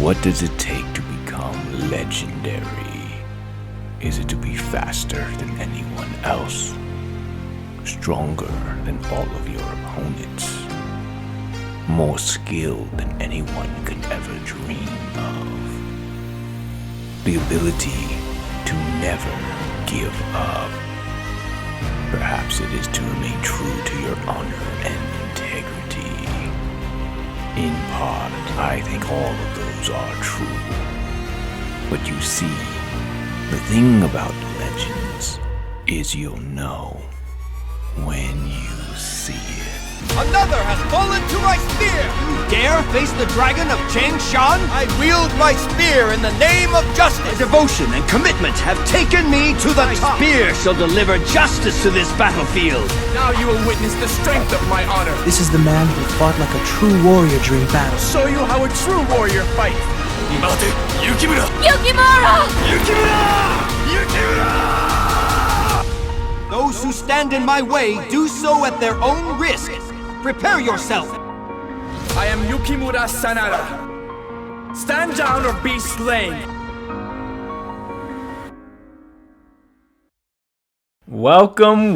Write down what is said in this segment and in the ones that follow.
What does it take to become legendary? Is it to be faster than anyone else? Stronger than all of your opponents? More skilled than anyone could ever dream of? The ability to never give up. Perhaps it is to remain true to your honor and integrity. In part, I think all of those are true. But you see, the thing about legends is you'll know when you see it. Another has fallen to my spear! You dare face the dragon of Changshan? I wield my spear in the name of justice! Devotion and commitment have taken me to the top! My spear shall deliver justice to this battlefield! Now you will witness the strength of my honor! This is the man who fought like a true warrior during battle. Show you how a true warrior fights! Yukimura! Yukimura! Those who stand in my way do so at their own risk. Prepare yourself! I am Yukimura Sanada. Stand down or be slain! Welcome.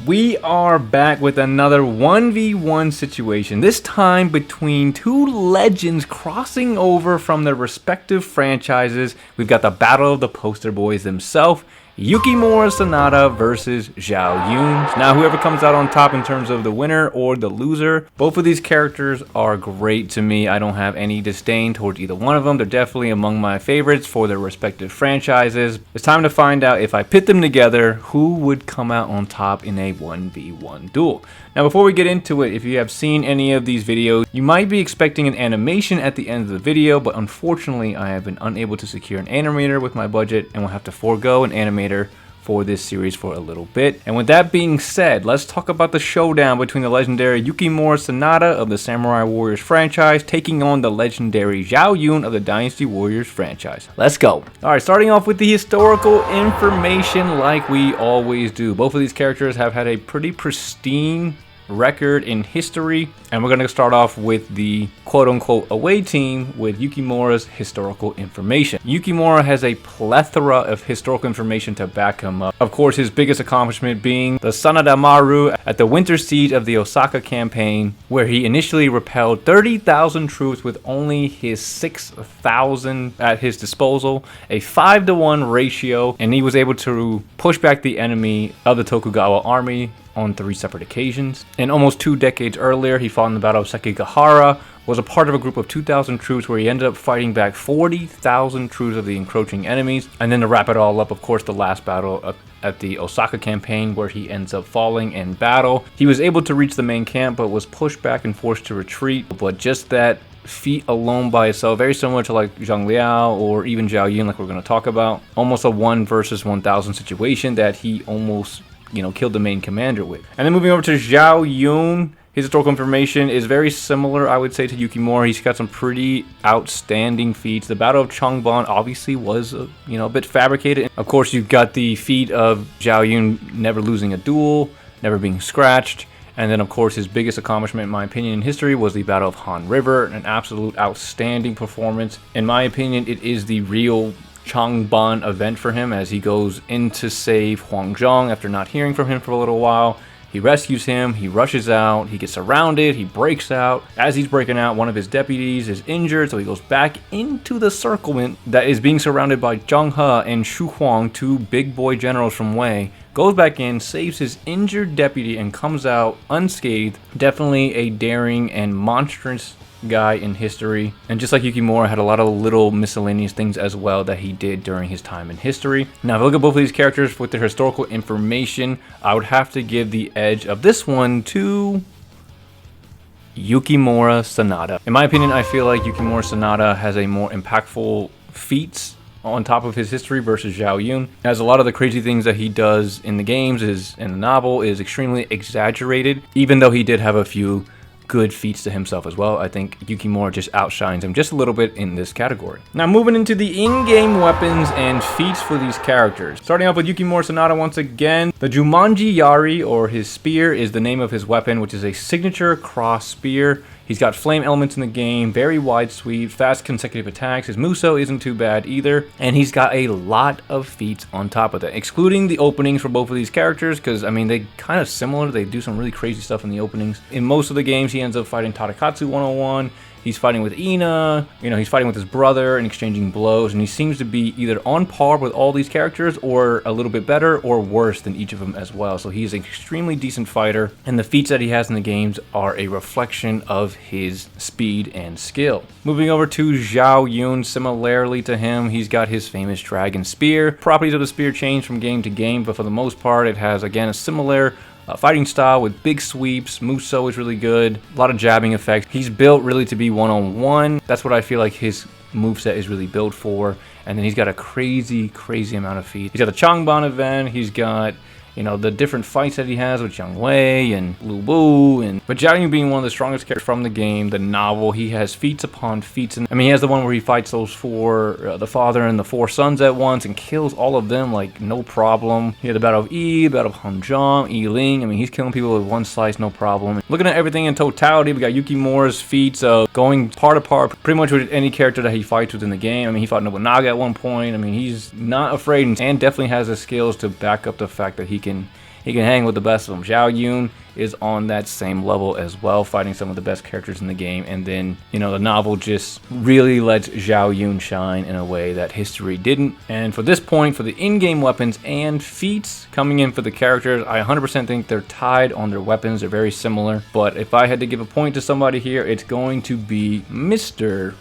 We are back with another 1v1 situation, this time between two legends crossing over from their respective franchises. We've got the battle of the poster boys themselves, Yukimura Sanada versus Zhao Yun. Now, whoever comes out on top in terms of the winner or the loser, both of these characters are great to me. I don't have any disdain towards either one of them. They're definitely among my favorites for their respective franchises. It's time to find out, if I pit them together, who would come out on top in a 1v1 duel. Now, before we get into it, if you have seen any of these videos, you might be expecting an animation at the end of the video, but unfortunately, I have been unable to secure an animator with my budget and will have to forego an animator for this series for a little bit. And with that being said, let's talk about the showdown between the legendary Yukimura Sanada of the Samurai Warriors franchise taking on the legendary Zhao Yun of the Dynasty Warriors franchise. Let's go. Alright, starting off with the historical information like we always do. Both of these characters have had a pretty pristine record in history, and we're going to start off with the quote-unquote away team with Yukimura's historical information. Yukimura has a plethora of historical information to back him up. Of course, his biggest accomplishment being the Sanada Maru at the winter siege of the Osaka campaign, where he initially repelled 30,000 troops with only his 6,000 at his disposal, a 5-to-1 ratio, and he was able to push back the enemy of the Tokugawa army on 3 separate occasions. And almost 2 decades earlier, he fought in the Battle of Sekigahara, was a part of a group of 2,000 troops where he ended up fighting back 40,000 troops of the encroaching enemies. And then to wrap it all up, of course, the last battle at the Osaka campaign, where he ends up falling in battle. He was able to reach the main camp, but was pushed back and forced to retreat. But just that feat alone by itself, very similar to like Zhang Liao or even Zhao Yun, like we're going to talk about, almost a 1 versus 1,000 situation that he almost killed the main commander with. And then moving over to Zhao Yun, his historical information is very similar, I would say, to Yukimura. He's got some pretty outstanding feats. The Battle of Changban obviously was, a bit fabricated. Of course, you've got the feat of Zhao Yun never losing a duel, never being scratched. And then, of course, his biggest accomplishment, in my opinion, in history was the Battle of Han River, an absolute outstanding performance. In my opinion, it is the real Changban event for him, as he goes in to save Huang Zhang after not hearing from him for a little while. He rescues him, he rushes out, he gets surrounded, he breaks out. As he's breaking out, one of his deputies is injured, so he goes back into the circlement that is being surrounded by Zhang He and Xu Huang, 2 big boy generals from Wei. Goes back in, saves his injured deputy, and comes out unscathed. Definitely a daring and monstrous guy in history, and just like Yukimura, had a lot of little miscellaneous things as well that he did during his time in history. Now, if you look at both of these characters with their historical information, I would have to give the edge of this one to Yukimura Sanada. In my opinion, I feel like Yukimura Sanada has a more impactful feats on top of his history versus Zhao Yun, as a lot of the crazy things that he does in the games in the novel is extremely exaggerated, even though he did have a few good feats to himself as well. I think Yukimura just outshines him just a little bit in this category. Now, moving into the in-game weapons and feats for these characters. Starting off with Yukimura Sanada once again. The Jumanji Yari, or his spear, is the name of his weapon, which is a signature cross spear. He's got flame elements in the game, very wide sweep, fast consecutive attacks. His Muso isn't too bad either. And he's got a lot of feats on top of that, excluding the openings for both of these characters, because, I mean, they kind of similar. They do some really crazy stuff in the openings. In most of the games, he ends up fighting Tadakatsu 101. He's fighting with Ina, he's fighting with his brother and exchanging blows, and he seems to be either on par with all these characters or a little bit better or worse than each of them as well. So he's an extremely decent fighter, and the feats that he has in the games are a reflection of his speed and skill. Moving over to Zhao Yun, similarly to him, he's got his famous Dragon Spear. Properties of the spear change from game to game, but for the most part, it has, again, a similar fighting style with big sweeps. Muso is really good. A lot of jabbing effects. He's built really to be one-on-one. That's what I feel like his moveset is really built for. And then he's got a crazy, crazy amount of feats. He's got the Changban event. He's got, the different fights that he has with Jiang Wei and Lu Bu. But Zhao Yun being one of the strongest characters from the game, the novel, he has feats upon feats. And he has the one where he fights those the father and the 4 sons at once and kills all of them like no problem. He had the Battle of Yi, Battle of Hanzhong, Yi Ling. He's killing people with one slice, no problem. Looking at everything in totality, we got Yukimura's feats going part to part pretty much with any character that he fights with in the game. He fought Nobunaga at one point. He's not afraid and definitely has the skills to back up the fact that he can hang with the best of them. Zhao Yun is on that same level as well, fighting some of the best characters in the game. And then, the novel just really lets Zhao Yun shine in a way that history didn't. And for this point, for the in-game weapons and feats coming in for the characters, I 100% think they're tied on their weapons. They're very similar. But if I had to give a point to somebody here, it's going to be Mr.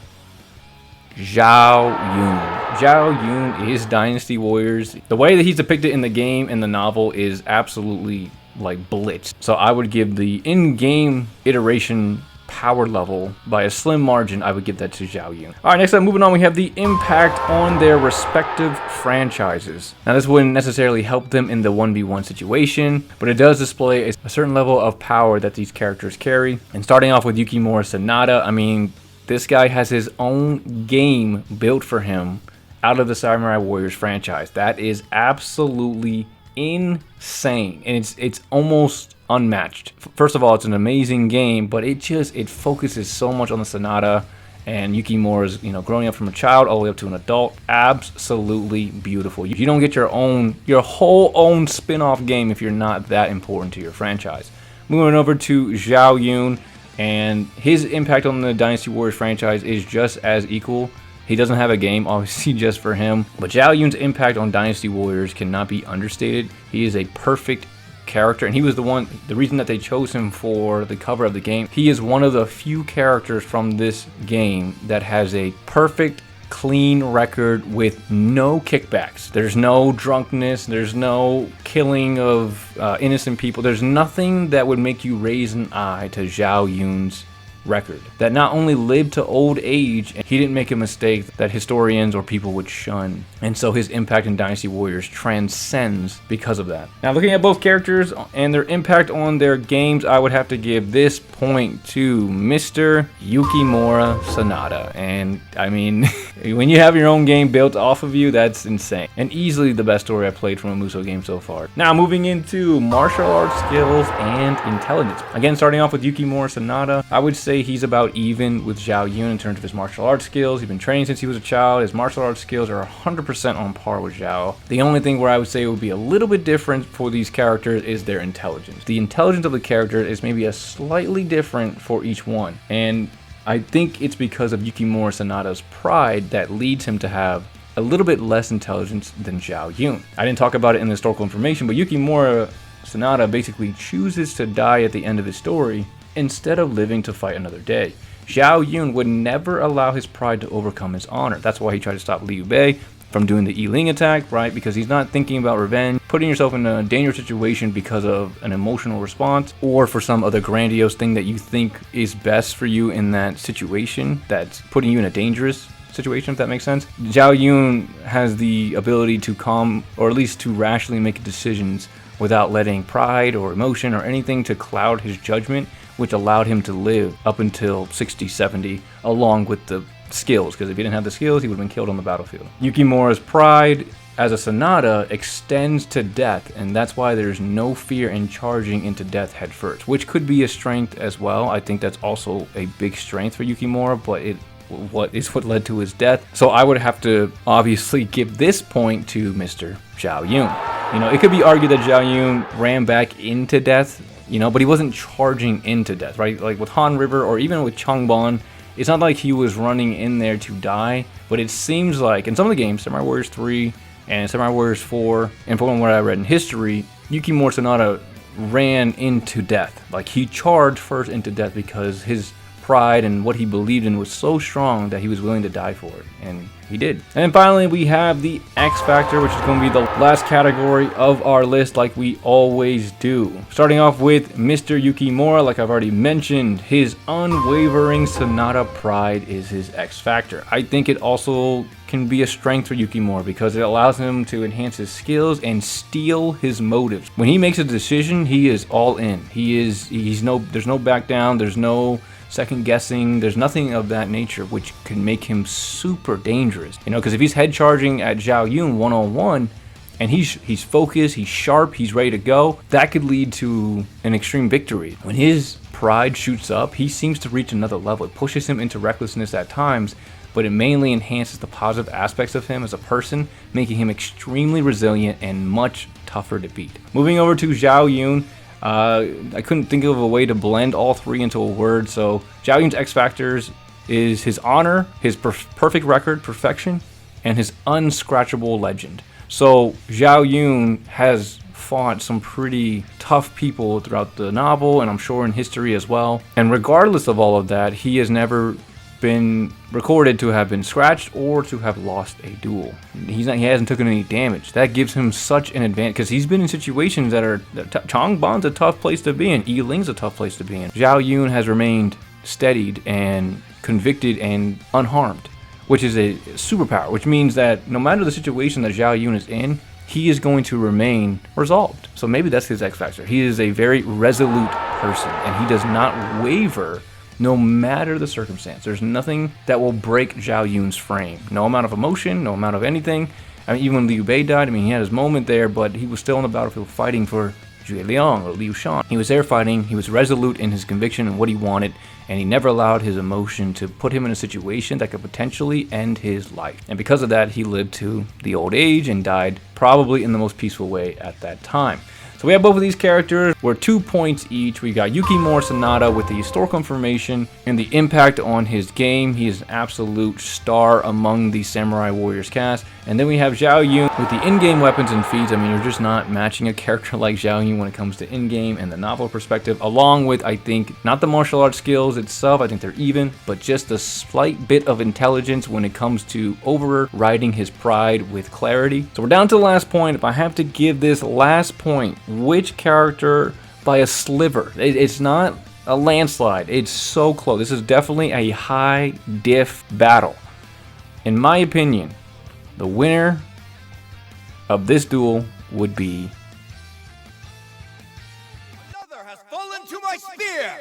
Zhao Yun. Zhao Yun is Dynasty Warriors. The way that he's depicted in the game and the novel is absolutely like blitz. So I would give the in-game iteration power level by a slim margin. I would give that to Zhao Yun. All right, next up, moving on, we have the impact on their respective franchises. Now, this wouldn't necessarily help them in the 1v1 situation, but it does display a certain level of power that these characters carry. And starting off with Yukimura Sanada, this guy has his own game built for him out of the Samurai Warriors franchise. That is absolutely insane, and it's almost unmatched. First of all, it's an amazing game, but it focuses so much on the Sanada and Yukimura's, growing up from a child all the way up to an adult. Absolutely beautiful. You don't get your whole own spin-off game if you're not that important to your franchise. Moving over to Zhao Yun, and his impact on the Dynasty Warriors franchise is just as equal. He doesn't have a game, obviously, just for him. But Zhao Yun's impact on Dynasty Warriors cannot be understated. He is a perfect character, and he was the reason that they chose him for the cover of the game. He is one of the few characters from this game that has a perfect, clean record with no kickbacks. There's no drunkenness. There's no killing of innocent people. There's nothing that would make you raise an eye to Zhao Yun's record. That not only lived to old age, he didn't make a mistake that historians or people would shun. And so his impact in Dynasty Warriors transcends because of that. Now, looking at both characters and their impact on their games, I would have to give this point to Mr. Yukimura Sanada. And when you have your own game built off of you, that's insane. And easily the best story I've played from a Muso game so far. Now, moving into martial arts skills and intelligence. Again, starting off with Yukimura Sanada, I would say he's about even with Zhao Yun in terms of his martial arts skills. He's been training since he was a child. His martial arts skills are 100% on par with Zhao. The only thing where I would say it would be a little bit different for these characters is their intelligence. The intelligence of the character is maybe a slightly different for each one. And I think it's because of Yukimura Sanada's pride that leads him to have a little bit less intelligence than Zhao Yun. I didn't talk about it in the historical information, but Yukimura Sanada basically chooses to die at the end of his story instead of living to fight another day. Zhao Yun would never allow his pride to overcome his honor. That's why he tried to stop Liu Bei from doing the Yi Ling attack, right? Because he's not thinking about revenge, putting yourself in a dangerous situation because of an emotional response or for some other grandiose thing that you think is best for you in that situation that's putting you in a dangerous situation, if that makes sense. Zhao Yun has the ability to calm, or at least to rationally make decisions without letting pride or emotion or anything to cloud his judgment, which allowed him to live up until 60, 70, along with the skills, because if he didn't have the skills, he would have been killed on the battlefield. Yukimura's pride as a Sanada, extends to death, and that's why there's no fear in charging into death head first, which could be a strength as well. I think that's also a big strength for Yukimura, but what led to his death. So I would have to obviously give this point to Mr. Zhao Yun. You know, it could be argued that Zhao Yun ran back into death, you know, but he wasn't charging into death, right? Like with Han River or even with Changban, it's not like he was running in there to die, but it seems like in some of the games, Samurai Warriors 3 and Samurai Warriors 4, and from what I read in history, Yukimura Sanada ran into death. Like he charged first into death because his pride and what he believed in was so strong that he was willing to die for it, and he did. And then finally we have the X Factor, which is going to be the last category of our list, like we always do. Starting off with Mr. Yukimura, like I've already mentioned, his unwavering Sanada pride is his X Factor. I think it also can be a strength for Yukimura because it allows him to enhance his skills and steal his motives. When he makes a decision, he is all in. There's no back down, there's no second guessing, there's nothing of that nature, which can make him super dangerous. You know, because if he's head charging at Zhao Yun one-on-one and he's focused, he's sharp, he's ready to go, that could lead to an extreme victory. When his pride shoots up, he seems to reach another level. It pushes him into recklessness at times, but it mainly enhances the positive aspects of him as a person, making him extremely resilient and much tougher to beat. Moving over to Zhao Yun, I couldn't think of a way to blend all three into a word, so Zhao Yun's X Factors is his honor, his perfect record, perfection, and his unscratchable legend. So Zhao Yun has fought some pretty tough people throughout the novel, and I'm sure in history as well. And regardless of all of that, he has never been recorded to have been scratched or to have lost a duel. He hasn't taken any damage. That gives him such an advantage because he's been in situations that are Changban's a tough place to be in, Yiling's a tough place to be in. Zhao Yun has remained steadied and convicted and unharmed, which is a superpower, which means that no matter the situation that Zhao Yun is in, he is going to remain resolved. So maybe that's his X Factor. He is a very resolute person and he does not waver no matter the circumstance. There's nothing that will break Zhao Yun's frame. No amount of emotion, no amount of anything. I mean, even when Liu Bei died, I mean, he had his moment there, but he was still on the battlefield fighting for Zhuge Liang or Liu Shan. He was there fighting, he was resolute in his conviction and what he wanted, and he never allowed his emotion to put him in a situation that could potentially end his life. And because of that, he lived to the old age and died probably in the most peaceful way at that time. So we have both of these characters. We're 2 points each. We got Yukimura Sanada with the historical information and the impact on his game. He is an absolute star among the Samurai Warriors cast. And then we have Zhao Yun with the in-game weapons and feats. I mean, you're just not matching a character like Zhao Yun when it comes to in-game and the novel perspective, along with, I think, not the martial arts skills itself, I think they're even, but just a slight bit of intelligence when it comes to overriding his pride with clarity. So we're down to the last point. If I have to give this last point, which character by a sliver? It's not a landslide. It's so close. This is definitely a high diff battle. In my opinion, the winner of this duel would be... Another has fallen to my spear!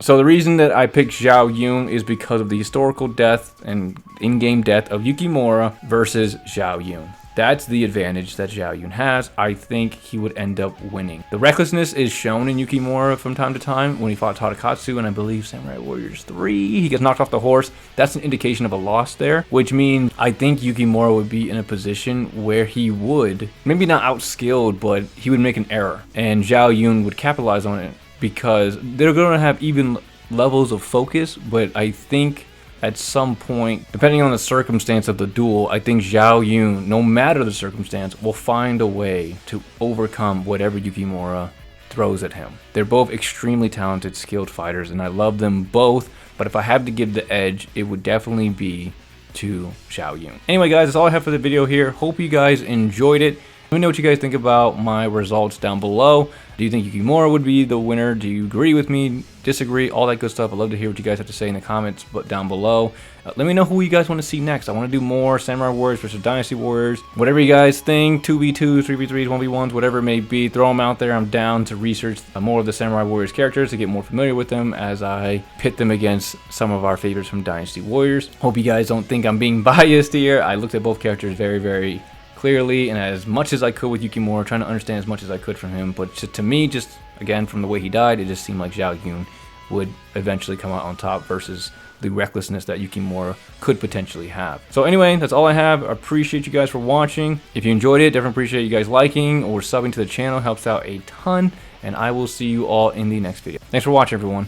So the reason that I picked Zhao Yun is because of the historical death and in-game death of Yukimura versus Zhao Yun. That's the advantage that Zhao Yun has. I think he would end up winning. The recklessness is shown in Yukimura from time to time when he fought Tadakatsu and I believe Samurai Warriors 3. He gets knocked off the horse. That's an indication of a loss there, which means I think Yukimura would be in a position where he would, maybe not outskilled, but he would make an error. And Zhao Yun would capitalize on it because they're going to have even levels of focus, but I think at some point, depending on the circumstance of the duel, I think Zhao Yun, no matter the circumstance, will find a way to overcome whatever Yukimura throws at him. They're both extremely talented, skilled fighters, and I love them both, but if I had to give the edge, it would definitely be to Zhao Yun. Anyway, guys, that's all I have for the video here. Hope you guys enjoyed it. Let me know what you guys think about my results down below. Do you think Yukimura would be the winner? Do you agree with me? Disagree? All that good stuff. I'd love to hear what you guys have to say in the comments down below. Let me know who you guys want to see next. I want to do more Samurai Warriors versus Dynasty Warriors. Whatever you guys think, 2v2s, 3v3s, 1v1s, whatever it may be, throw them out there. I'm down to research more of the Samurai Warriors characters to get more familiar with them as I pit them against some of our favorites from Dynasty Warriors. Hope you guys don't think I'm being biased here. I looked at both characters very, very clearly and as much as I could with Yukimura, trying to understand as much as I could from him. But to me, just again, from the way he died, it just seemed like Zhao Yun would eventually come out on top versus the recklessness that Yukimura could potentially have. So anyway, that's all I have. I appreciate you guys for watching. If you enjoyed it, definitely appreciate you guys liking or subbing to the channel. Helps out a ton. And I will see you all in the next video. Thanks for watching, everyone.